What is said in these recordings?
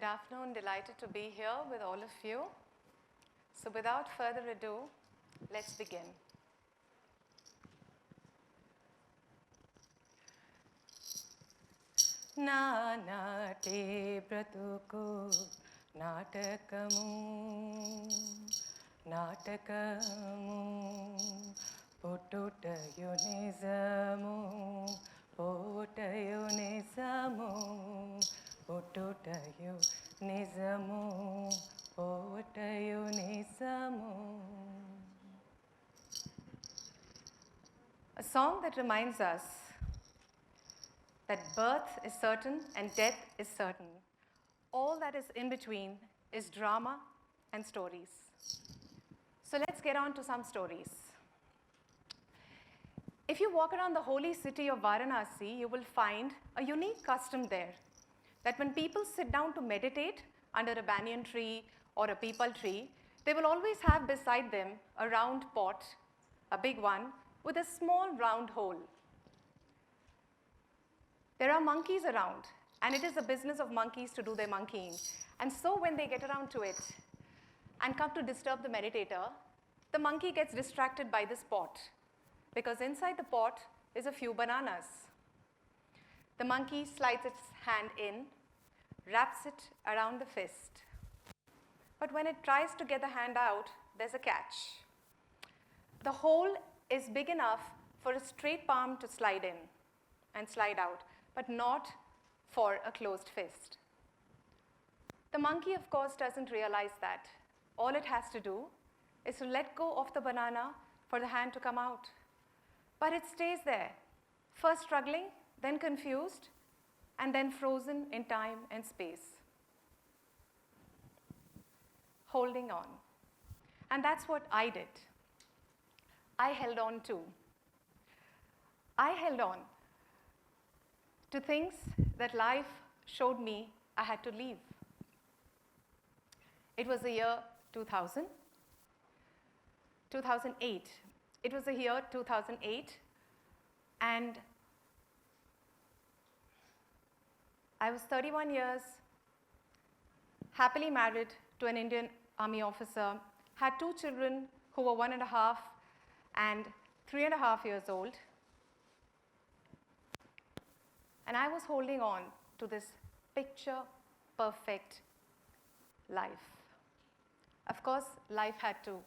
Good afternoon, delighted to be here with all of you. So without further ado, let's begin. Nanate bratuku natakamu potutayu nizamu potutayu nizamu A song that reminds us that birth is certain and death is certain. All that is in between is drama and stories. So let's get on to some stories. If you walk around the holy city of Varanasi, you will find a unique custom there, that when people sit down to meditate under a banyan tree or a peepal tree, they will always have beside them a round pot, a big one, with a small round hole. There are monkeys around, and it is the business of monkeys to do their monkeying. And so when they get around to it and come to disturb the meditator, the monkey gets distracted by this pot, because inside the pot is a few bananas. The monkey slides its hand in, wraps it around the fist. But when it tries to get the hand out, there's a catch. The hole is big enough for a straight palm to slide in and slide out, but not for a closed fist. The monkey, of course, doesn't realize that. All it has to do is to let go of the banana for the hand to come out. But it stays there, first struggling, then confused, and then frozen in time and space. Holding on. And that's what I did. I held on too. I held on to things that life showed me I had to leave. It was the year 2000, 2008. It was the year 2008, and I was 31 years, happily married to an Indian Army officer, had 2 children who were 1.5 and 3.5 years old. And I was holding on to this picture-perfect life. Of course, life had to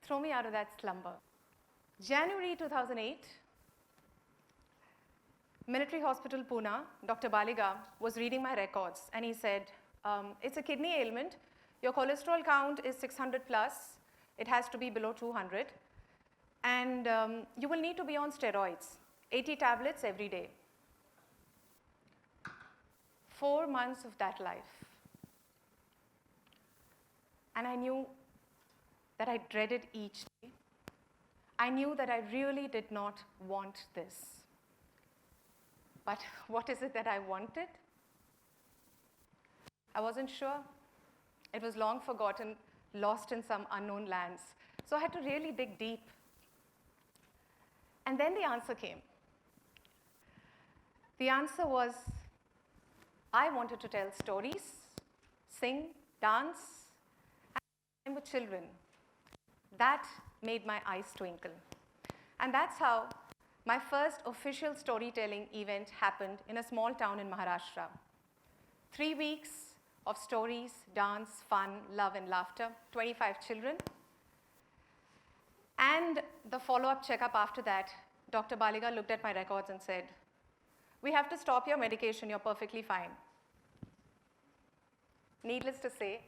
throw me out of that slumber. January 2008, Military Hospital, Pune, Dr. Baliga was reading my records, and he said, it's a kidney ailment. Your cholesterol count is 600 plus. It has to be below 200. And you will need to be on steroids, 80 tablets every day. 4 months of that life. And I knew that I dreaded each day. I knew that I really did not want this. But what is it that I wanted? I wasn't sure. It was long forgotten, lost in some unknown lands. So I had to really dig deep. And then the answer came. The answer was, I wanted to tell stories, sing, dance, and time with children. That made my eyes twinkle. And that's how my first official storytelling event happened in a small town in Maharashtra. 3 weeks of stories, dance, fun, love, and laughter, 25 children. And the follow-up checkup after that, Dr. Baliga looked at my records and said, we have to stop your medication, you're perfectly fine. Needless to say,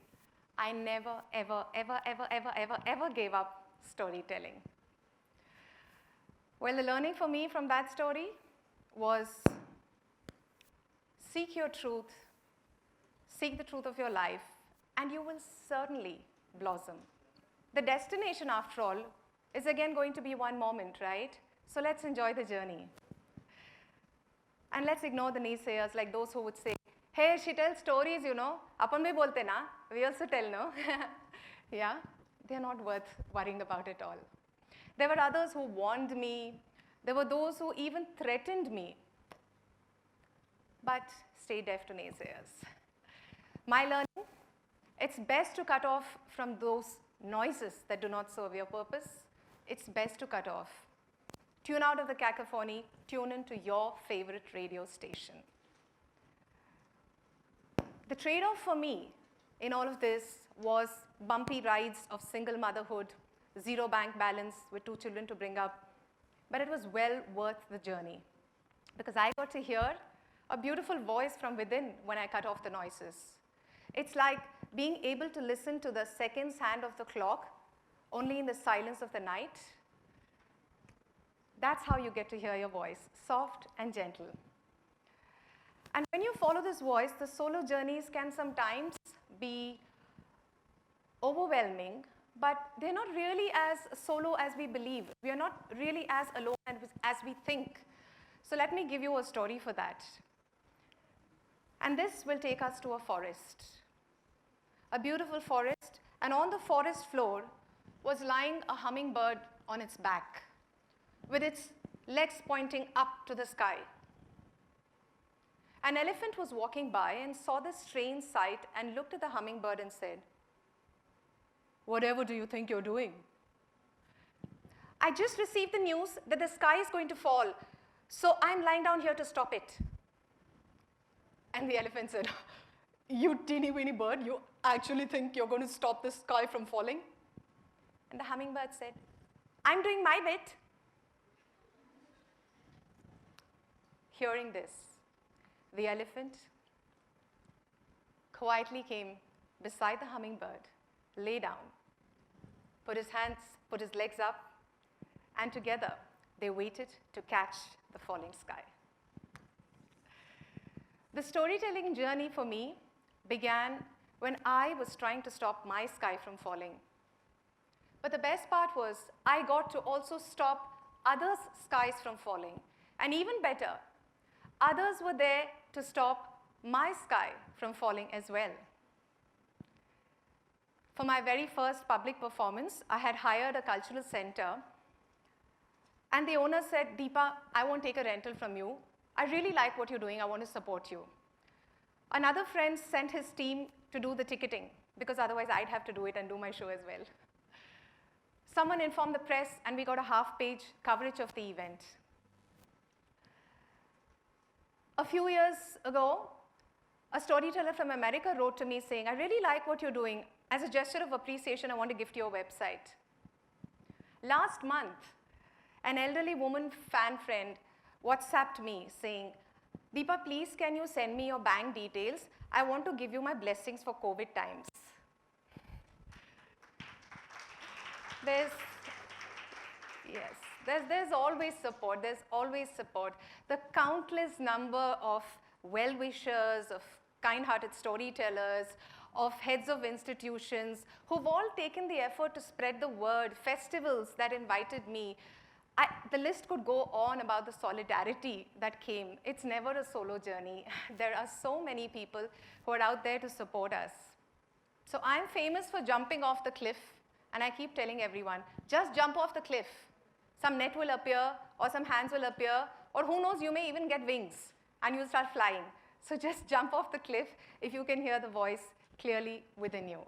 I never, ever, ever, ever, ever, ever, ever gave up storytelling. Well, the learning for me from that story was seek your truth, seek the truth of your life, and you will certainly blossom. The destination, after all, is again going to be one moment, right? So let's enjoy the journey. And let's ignore the naysayers, like those who would say, hey, she tells stories, you know. Apan bhi bolte na. We also tell, no? Yeah, they're not worth worrying about at all. There were others who warned me. There were those who even threatened me. But stay deaf to naysayers. My learning, it's best to cut off from those noises that do not serve your purpose. It's best to cut off. Tune out of the cacophony, tune into your favorite radio station. The trade-off for me in all of this was bumpy rides of single motherhood, zero bank balance with 2 children to bring up, but it was well worth the journey because I got to hear a beautiful voice from within when I cut off the noises. It's like being able to listen to the seconds hand of the clock only in the silence of the night. That's how you get to hear your voice, soft and gentle. And when you follow this voice, the solo journeys can sometimes be overwhelming, but they're not really as solo as we believe. We are not really as alone as we think. So let me give you a story for that. And this will take us to a forest. A beautiful forest, and on the forest floor was lying a hummingbird on its back, with its legs pointing up to the sky. An elephant was walking by and saw this strange sight and looked at the hummingbird and said, "Whatever do you think you're doing? I just received the news that the sky is going to fall, so I'm lying down here to stop it." And the elephant said, "You teeny weeny bird, you actually think you're going to stop the sky from falling?" And the hummingbird said, "I'm doing my bit." Hearing this, the elephant quietly came beside the hummingbird, lay down, put his legs up, and together they waited to catch the falling sky. The storytelling journey for me began when I was trying to stop my sky from falling. But the best part was I got to also stop others' skies from falling. And even better, others were there to stop my sky from falling as well. For my very first public performance, I had hired a cultural center, and the owner said, "Deepa, I won't take a rental from you. I really like what you're doing. I want to support you." Another friend sent his team to do the ticketing, because otherwise I'd have to do it and do my show as well. Someone informed the press, and we got a half-page coverage of the event. A few years ago, a storyteller from America wrote to me saying, "I really like what you're doing. As a gesture of appreciation, I want to gift you a website." Last month, an elderly woman fan friend WhatsApped me saying, "Deepa, please can you send me your bank details? I want to give you my blessings for COVID times." There's always support. There's always support. The countless number of well-wishers, of kind-hearted storytellers, of heads of institutions who've all taken the effort to spread the word, festivals that invited me. The list could go on about the solidarity that came. It's never a solo journey. There are so many people who are out there to support us. So I'm famous for jumping off the cliff, and I keep telling everyone, just jump off the cliff. Some net will appear, or some hands will appear, or who knows, you may even get wings, and you'll start flying. So just jump off the cliff if you can hear the voice clearly within you.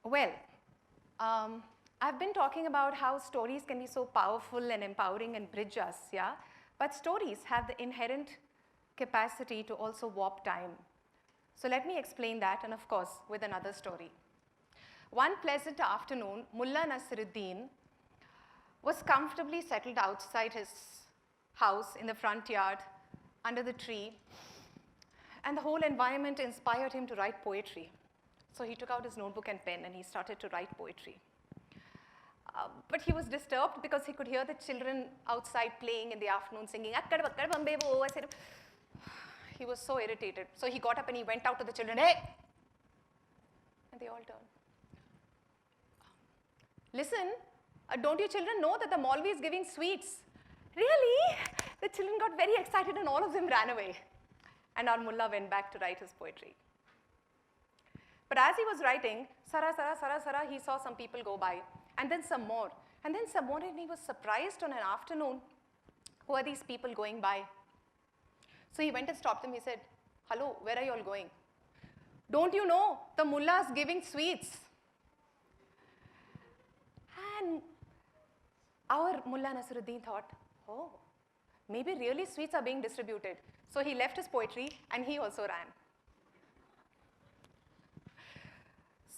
Well, I've been talking about how stories can be so powerful and empowering and bridge us, yeah? But stories have the inherent capacity to also warp time. So let me explain that, and of course, with another story. One pleasant afternoon, Mullah Nasruddin was comfortably settled outside his house in the front yard, under the tree, and the whole environment inspired him to write poetry. So he took out his notebook and pen, and he started to write poetry. But he was disturbed because he could hear the children outside playing in the afternoon singing, "Akkad bakkad bambe bo." He was so irritated. So he got up and he went out to the children, "Hey!" And they all turned. "Listen, don't you children know that the Maulvi is giving sweets?" "Really?" The children got very excited and all of them ran away. And our mullah went back to write his poetry. But as he was writing, "Sara, Sara, Sara, Sara," he saw some people go by. And then some more. And then some more, and he was surprised on an afternoon. Who are these people going by? So he went and stopped them. He said, Hello, where are you all going? Don't you know the mullah is giving sweets? And our Mullah Nasruddin thought, oh, maybe really sweets are being distributed. So he left his poetry and he also ran.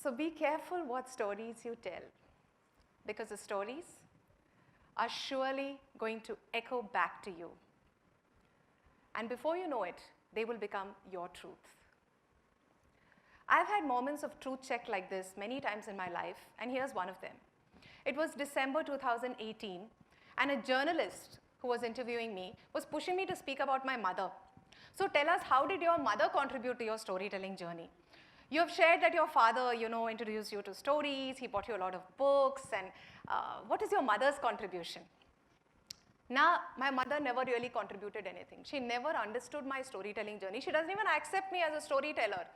So be careful what stories you tell, because the stories are surely going to echo back to you. And before you know it, they will become your truth. I've had moments of truth check like this many times in my life, and here's one of them. It was December 2018, and a journalist who was interviewing me was pushing me to speak about my mother. So tell us, how did your mother contribute to your storytelling journey? You have shared that your father, introduced you to stories, he bought you a lot of books, and what is your mother's contribution? Now, my mother never really contributed anything. She never understood my storytelling journey. She doesn't even accept me as a storyteller.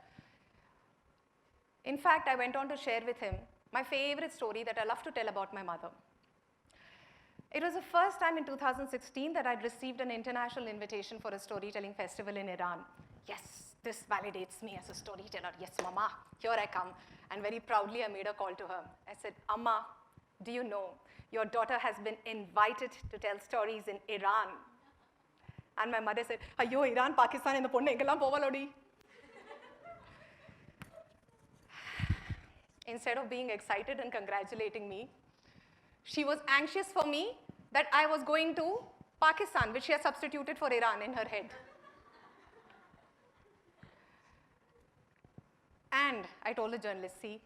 In fact, I went on to share with him my favorite story that I love to tell about my mother. It was the first time in 2016 that I'd received an international invitation for a storytelling festival in Iran. Yes, this validates me as a storyteller. Yes, Mama, here I come. And very proudly, I made a call to her. I said, Amma, do you know your daughter has been invited to tell stories in Iran? And my mother said, Ayyo, Iran, Pakistan, in the ponne engalam povalodi. Instead of being excited and congratulating me, she was anxious for me that I was going to Pakistan, which she has substituted for Iran in her head. And I told the journalist, see,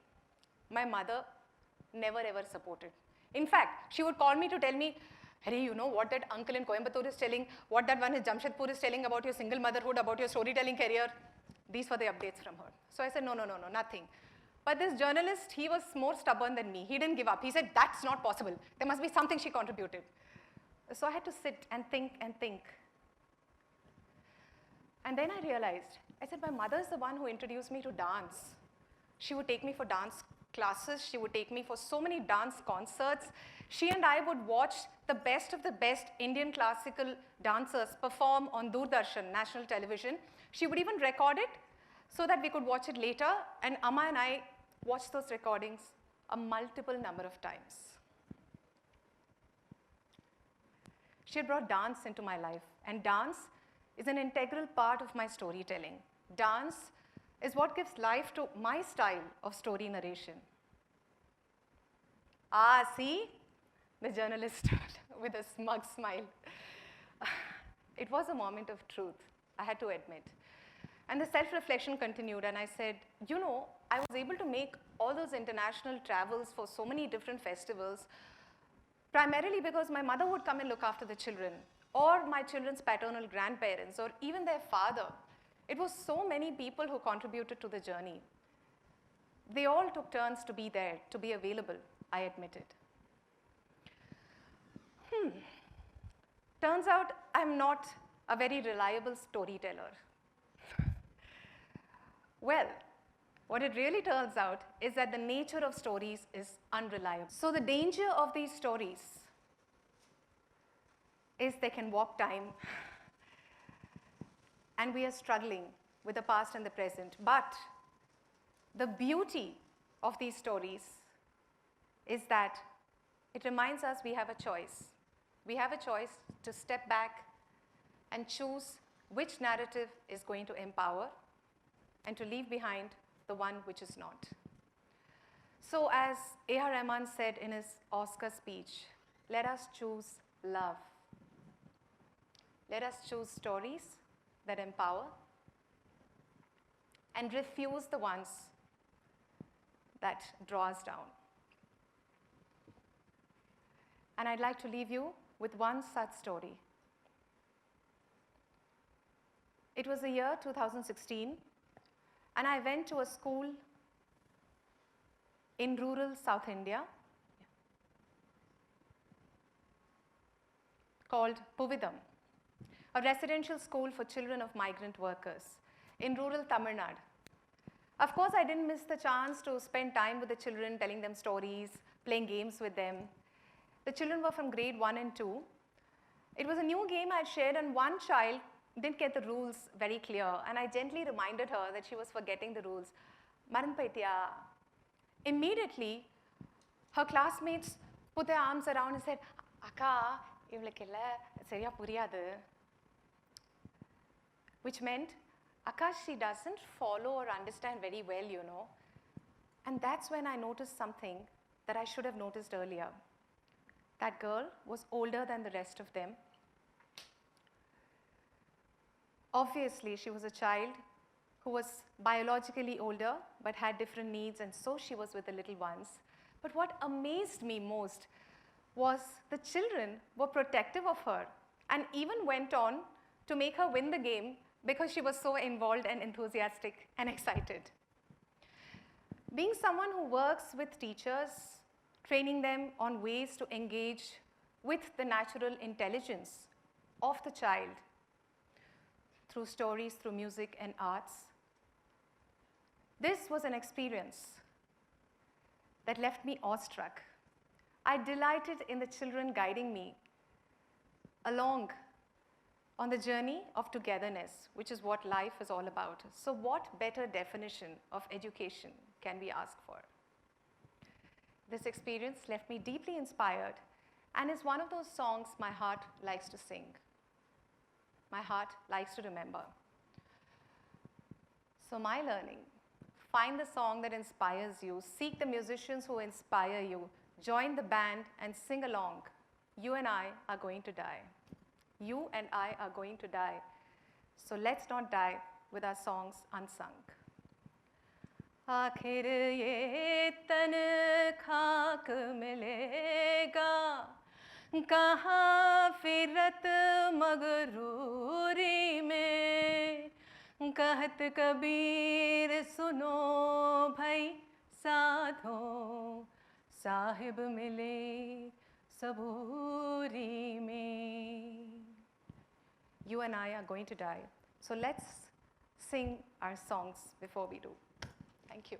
my mother never ever supported. In fact, she would call me to tell me, hey, you know what that uncle in Coimbatore is telling, what that one in Jamshedpur is telling about your single motherhood, about your storytelling career. These were the updates from her. So I said, no, nothing. But this journalist, he was more stubborn than me. He didn't give up. He said, that's not possible. There must be something she contributed. So I had to sit and think and think. And then I realized, I said, my mother's the one who introduced me to dance. She would take me for dance classes. She would take me for so many dance concerts. She and I would watch the best of the best Indian classical dancers perform on Doordarshan, national television. She would even record it so that we could watch it later. And Amma and I watched those recordings a multiple number of times. She had brought dance into my life, and dance is an integral part of my storytelling. Dance is what gives life to my style of story narration. Ah, see? The journalist with a smug smile. It was a moment of truth, I had to admit. And the self-reflection continued, and I said, you know, I was able to make all those international travels for so many different festivals, primarily because my mother would come and look after the children, or my children's paternal grandparents, or even their father. It was so many people who contributed to the journey. They all took turns to be there, to be available, I admitted. Turns out I'm not a very reliable storyteller. Well, what it really turns out is that the nature of stories is unreliable. So the danger of these stories is they can warp time, and we are struggling with the past and the present. But the beauty of these stories is that it reminds us we have a choice. We have a choice to step back and choose which narrative is going to empower and to leave behind the one which is not. So as A.R. Rahman said in his Oscar speech, let us choose love. Let us choose stories that empower and refuse the ones that draw us down. And I'd like to leave you with one such story. It was the year 2016, and I went to a school in rural South India called Puvidam, a residential school for children of migrant workers in rural Tamil Nadu. Of course, I didn't miss the chance to spend time with the children, telling them stories, playing games with them. The children were from grade 1 and 2. It was a new game I had shared, and one child didn't get the rules very clear, and I gently reminded her that she was forgetting the rules. Maran Paitya. Immediately, her classmates put their arms around and said, Akka, ivlakilla seriya puriyadu. Which meant, Akka, she doesn't follow or understand very well, you know. And that's when I noticed something that I should have noticed earlier. That girl was older than the rest of them. Obviously, she was a child who was biologically older but had different needs, and so she was with the little ones. But what amazed me most was the children were protective of her and even went on to make her win the game because she was so involved and enthusiastic and excited. Being someone who works with teachers, training them on ways to engage with the natural intelligence of the child through stories, through music and arts, this was an experience that left me awestruck. I delighted in the children guiding me along on the journey of togetherness, which is what life is all about. So what better definition of education can we ask for? This experience left me deeply inspired and is one of those songs my heart likes to sing. My heart likes to remember. So my learning, find the song that inspires you, seek the musicians who inspire you, join the band and sing along. You and I are going to die. You and I are going to die. So let's not die with our songs unsung. आखिर ये तन खाक मिलेगा, कहाँ फिरत मगरूरी में, कहत कबीर सुनो भाई साधो, साहिब मिले सबूरी में. You and I are going to die. So let's sing our songs before we do. Thank you.